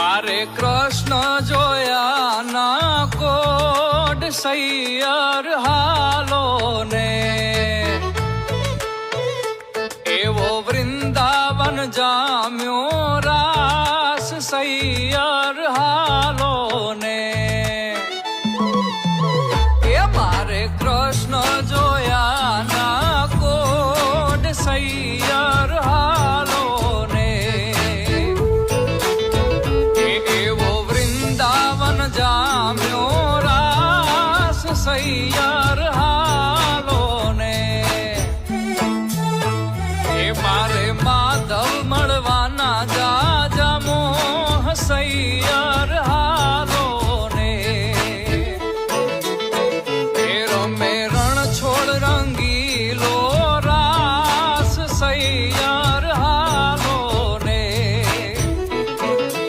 મારે કૃષ્ણ જોયા ના કોડ સૈયર હાલો ને એવો વૃંદાવન જામ્યો રાસ સૈયર હાલો ને એ મારે કૃષ્ણ જોયા ના કોડ સૈયર હાલો ને એવો વૃંદાવન જામ્યો રાસ સૈયર